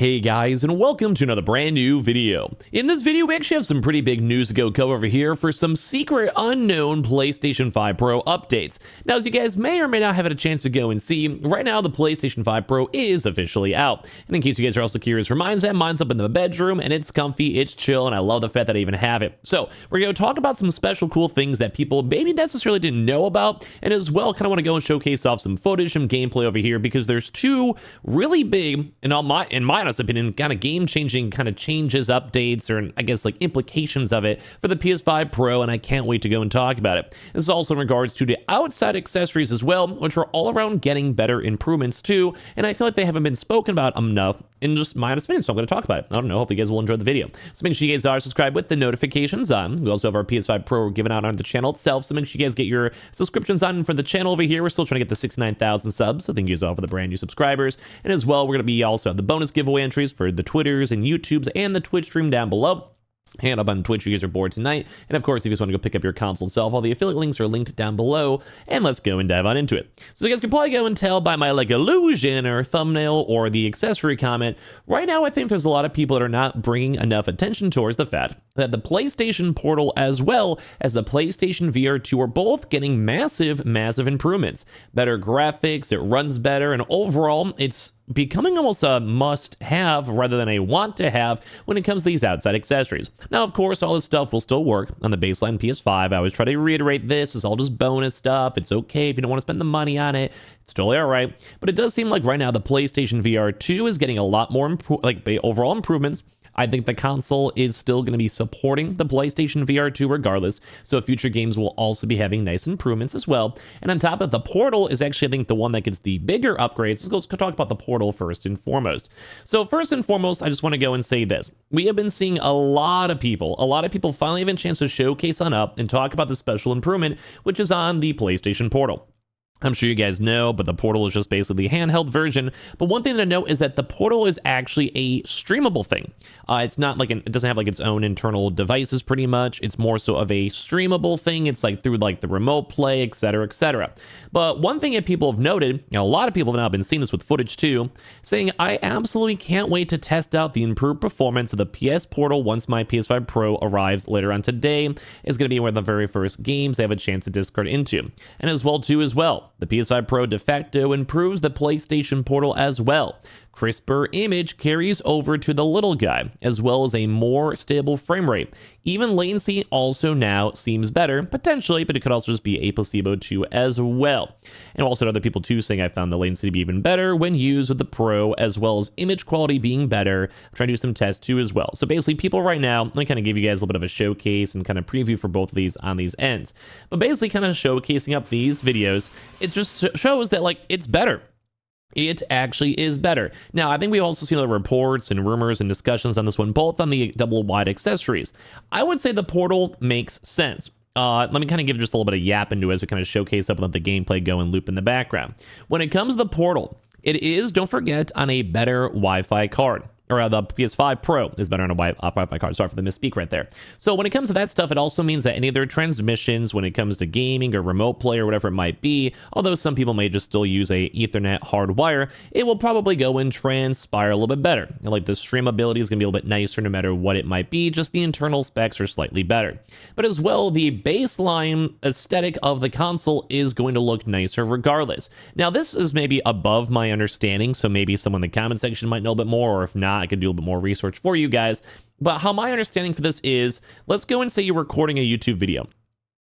Hey guys, and welcome to another brand new video. In this video, we actually have some pretty big news to go cover over here for some secret unknown PlayStation 5 Pro updates. Now, as you guys may or may not have had a chance to go and see, right now the PlayStation 5 Pro is officially out. And in case you guys are also curious for mine's up in the bedroom, and it's comfy, it's chill, and I love the fact that I even have it. So, we're going to talk about some special cool things that people maybe necessarily didn't know about, and as well, kind of want to go and showcase off some footage, some gameplay over here, because there's two really big, in my honest opinion, kind of game-changing kind of changes, updates, or I guess like implications of it for the PS5 Pro, and I can't wait to go and talk about it. This is also in regards to the outside accessories as well, which are all around getting better improvements too, and I feel like they haven't been spoken about enough in just my honest opinion, so I'm going to talk about it. I don't know, hopefully you guys will enjoy the video. So make sure you guys are subscribed with the notifications on. We also have our PS5 Pro given out on the channel itself, so make sure you guys get your subscriptions on for the channel over here. We're still trying to get the 69,000 subs, so thank you guys all for the brand new subscribers. And as well, we're going to be also have the bonus giveaway entries for the Twitters and YouTubes and the Twitch stream down below. Hand up on Twitch, you guys are bored tonight. And of course, if you just want to go pick up your console itself, all the affiliate links are linked down below. And let's go and dive on into it. So you guys can probably go and tell by my illusion or thumbnail or the accessory comment. Right now, I think there's a lot of people that are not bringing enough attention towards the fact that the PlayStation Portal as well as the PlayStation VR 2 are both getting massive improvements. Better graphics, it runs better, and overall, it's becoming almost a must-have rather than a want-to-have when it comes to these outside accessories. Now, of course, all this stuff will still work on the baseline PS5. I always try to reiterate this. It's all just bonus stuff. It's okay if you don't want to spend the money on it. It's totally all right. But it does seem like right now the PlayStation VR 2 is getting a lot more overall improvements. I think the console is still going to be supporting the PlayStation VR 2 regardless, so future games will also be having nice improvements as well. And on top of the Portal is actually, I think, the one that gets the bigger upgrades. Let's go talk about the Portal first and foremost. So first and foremost, I just want to go and say this. We have been seeing a lot of people finally having a chance to showcase on up and talk about the special improvement, which is on the PlayStation Portal. I'm sure you guys know, but the Portal is just basically the handheld version. But one thing to note is that the Portal is actually a streamable thing. It's not like it doesn't have like its own internal devices pretty much. It's more so of a streamable thing. It's like through like the remote play, etc., etc. But one thing that people have noted, a lot of people have now been seeing this with footage too, saying I absolutely can't wait to test out the improved performance of the PS Portal once my PS5 Pro arrives later on today. It's going to be one of the very first games they have a chance to discard into. And as well too as well. The PS5 Pro de facto improves the PlayStation Portal as well. Crisper image carries over to the little guy, as well as a more stable frame rate. Even latency also now seems better, potentially, but it could also just be a placebo too as well. And also other people too saying I found the latency to be even better when used with the Pro, as well as image quality being better. I'm trying to do some tests too as well. So basically people right now, let me kind of give you guys a little bit of a showcase and kind of preview for both of these on these ends. But basically kind of showcasing up these videos, it just shows that like it's better. It actually is better. Now, I think we've also seen other reports and rumors and discussions on this one, both on the double wide accessories. I would say the Portal makes sense. Let me kind of give just a little bit of yap into it as we kind of showcase up and let the gameplay go and loop in the background. When it comes to the Portal, it is, don't forget, on a better Wi-Fi card. Or the PS5 Pro is better on a Wi-Fi card. Sorry for the misspeak right there. So when it comes to that stuff, it also means that any of their transmissions, when it comes to gaming or remote play or whatever it might be, although some people may just still use a Ethernet hard wire, it will probably go and transpire a little bit better. And like the streamability is going to be a little bit nicer no matter what it might be. Just the internal specs are slightly better. But as well, the baseline aesthetic of the console is going to look nicer regardless. Now, this is maybe above my understanding, so maybe someone in the comment section might know a bit more, or if not, I could do a little bit more research for you guys. But how my understanding for this is, let's go and say you're recording a YouTube video.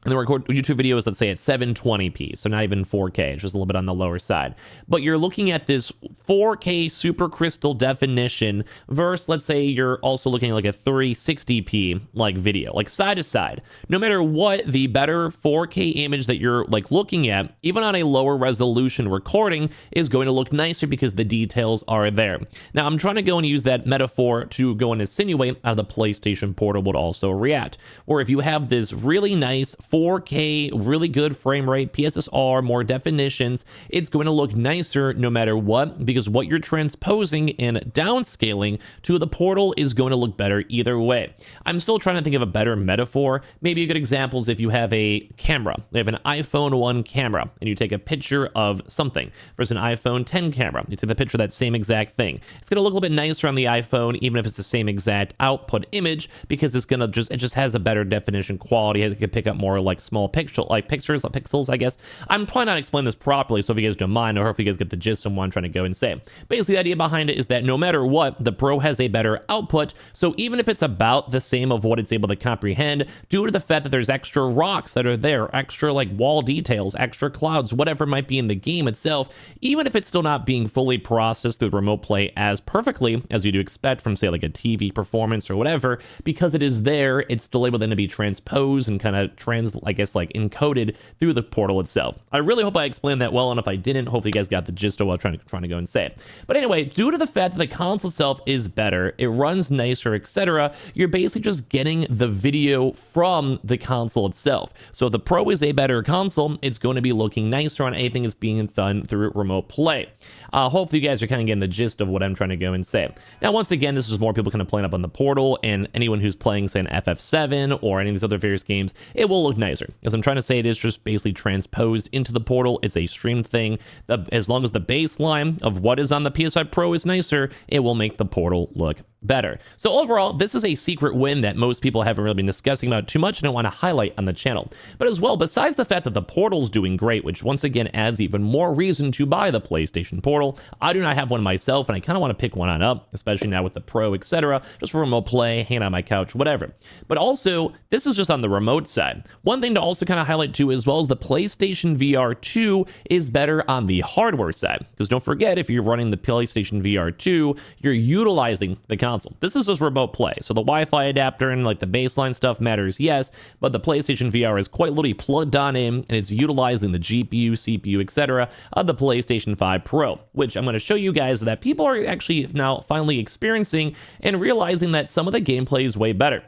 And the YouTube video is, let's say, at 720p, so not even 4K, it's just a little bit on the lower side. But you're looking at this 4K super crystal definition versus, let's say, you're also looking at like a 360p like video, like side to side. No matter what, the better 4K image that you're like looking at, even on a lower resolution recording, is going to look nicer because the details are there. Now, I'm trying to go and use that metaphor to go and insinuate how the PlayStation Portal would also react. Or if you have this really nice 4K, really good frame rate, PSSR, more definitions. It's going to look nicer no matter what, because what you're transposing and downscaling to the Portal is going to look better either way. I'm still trying to think of a better metaphor. Maybe a good example is if you have a camera. You have an iPhone 1 camera, and you take a picture of something versus an iPhone 10 camera. You take the picture of that same exact thing. It's going to look a little bit nicer on the iPhone, even if it's the same exact output image, because it's going to it just has a better definition quality. It can pick up more like small pixels, I guess. I'm probably not explaining this properly, so if you guys don't mind, or hopefully you guys get the gist of what I'm trying to go and say. Basically, the idea behind it is that no matter what, the Pro has a better output, so even if it's about the same of what it's able to comprehend, due to the fact that there's extra rocks that are there, extra like wall details, extra clouds, whatever might be in the game itself, even if it's still not being fully processed through remote play as perfectly as you'd expect from, say, like a TV performance or whatever, because it is there, it's still able then to be transposed and kind of encoded through the Portal itself. I really hope I explained that well, and if I didn't, hopefully you guys got the gist of what I'm trying to go and say. But anyway, due to the fact that the console itself is better, it runs nicer, etc., you're basically just getting the video from the console itself. So if the Pro is a better console, it's going to be looking nicer on anything that's being done through remote play. Hopefully you guys are kind of getting the gist of what I'm trying to go and say. Now, once again, this is more people kind of playing up on the Portal, and anyone who's playing, say, an FF7 or any of these other various games, it will look nicer. As I'm trying to say, it is just basically transposed into the Portal. It's a streamed thing. As long as the baseline of what is on the PS5 Pro is nicer, it will make the Portal look better. So overall, this is a secret win that most people haven't really been discussing about too much, and I want to highlight on the channel. But as well, besides the fact that the Portal's doing great, which once again adds even more reason to buy the PlayStation Portal, I do not have one myself, and I kind of want to pick one on up, especially now with the Pro, etc., just for remote play, hang on my couch, whatever. But also, this is just on the remote side. One thing to also kind of highlight too, as well, as the PlayStation VR 2 is better on the hardware side, because don't forget, if you're running the PlayStation VR 2, you're utilizing the console. This is just remote play, so the Wi-Fi adapter and like the baseline stuff matters, yes, but the PlayStation VR is quite literally plugged on in, and it's utilizing the GPU, CPU, etc. of the PlayStation 5 Pro, which I'm going to show you guys that people are actually now finally experiencing and realizing that some of the gameplay is way better.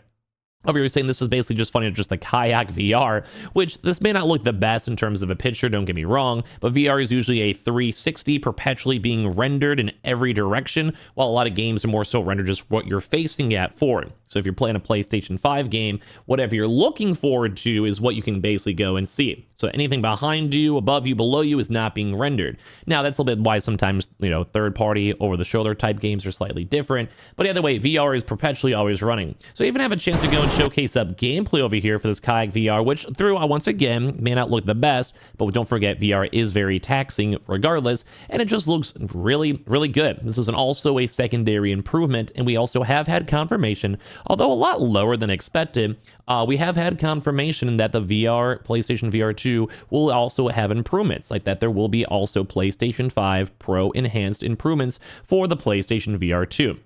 Over here saying this is basically just funny, just the Kayak VR, which this may not look the best in terms of a picture, don't get me wrong, but VR is usually a 360 perpetually being rendered in every direction, while a lot of games are more so rendered just what you're facing at forward. So if you're playing a PlayStation 5 game, whatever you're looking forward to is what you can basically go and see. So anything behind you, above you, below you is not being rendered. Now, that's a little bit why sometimes, third-party, over-the-shoulder type games are slightly different. But either way, VR is perpetually always running. So you even have a chance to go and showcase up gameplay over here for this Kayak VR, which once again, may not look the best, but don't forget, VR is very taxing regardless, and it just looks really, really good. This is also a secondary improvement, and we also have had confirmation, although a lot lower than expected, we have had confirmation that the PlayStation VR 2 will also have improvements, like that there will be also PlayStation 5 Pro enhanced improvements for the PlayStation VR 2.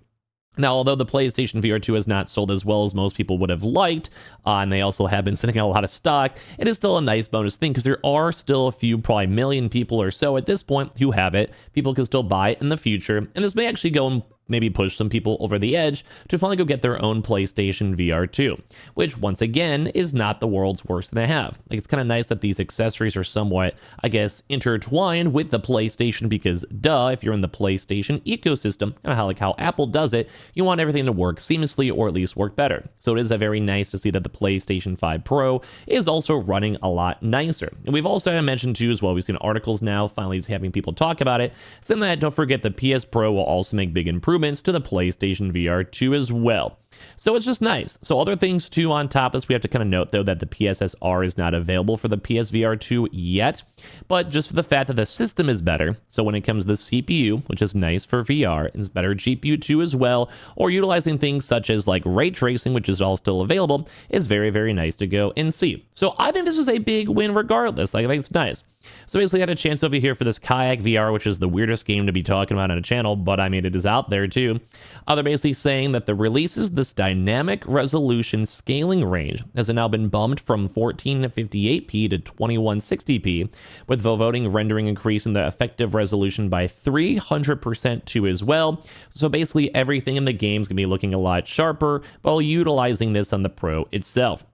Now, although the PlayStation VR 2 has not sold as well as most people would have liked, and they also have been sitting on a lot of stock, it is still a nice bonus thing, because there are still a few, probably million people or so at this point who have it. People can still buy it in the future, and this may actually go and maybe push some people over the edge to finally go get their own PlayStation VR 2, which once again is not the world's worst thing to have. Like, it's kind of nice that these accessories are somewhat, I guess, intertwined with the PlayStation, because if you're in the PlayStation ecosystem, kind of how Apple does it, you want everything to work seamlessly or at least work better. So it is very nice to see that the PlayStation 5 Pro is also running a lot nicer. And we've also mentioned too as well, we've seen articles now finally having people talk about it, saying that don't forget the PS Pro will also make big improvements to the PlayStation VR 2 as well. So it's just nice. So other things too on top of this, we have to kind of note though that the PSSR is not available for the PSVR 2 yet, but just for the fact that the system is better. So when it comes to the CPU, which is nice for VR, it's better GPU 2 as well, or utilizing things such as like ray tracing, which is all still available, is very, very nice to go and see. So I think this is a big win regardless. Like, I think it's nice. So basically I had a chance over here for this Kayak VR, which is the weirdest game to be talking about on a channel, but I mean, it is out there too. They're basically saying that the releases this dynamic resolution scaling range has now been bumped from 1458p to 2160p, with voting rendering increasing the effective resolution by 300% too as well. So basically everything in the game is going to be looking a lot sharper while utilizing this on the Pro itself.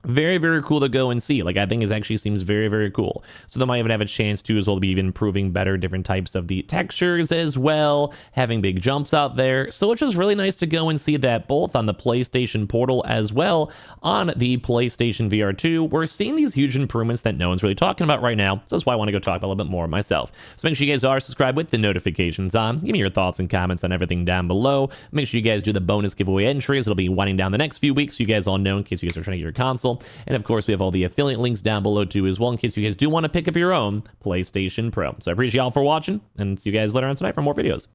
very, very cool to go and see. Like, I think it actually seems very, very cool. So they might even have a chance to as well to be even improving better different types of the textures as well, having big jumps out there. So it's just really nice to go and see that both on the PlayStation Portal as well on the PlayStation VR 2. We're seeing these huge improvements that no one's really talking about right now. So that's why I want to go talk about a little bit more myself. So make sure you guys are subscribed with the notifications on. Give me your thoughts and comments on everything down below. Make sure you guys do the bonus giveaway entries. It'll be winding down the next few weeks, so you guys all know in case you guys are trying to get your console. And of course, we have all the affiliate links down below too as well in case you guys do want to pick up your own PlayStation Pro. So I appreciate y'all for watching and see you guys later on tonight for more videos.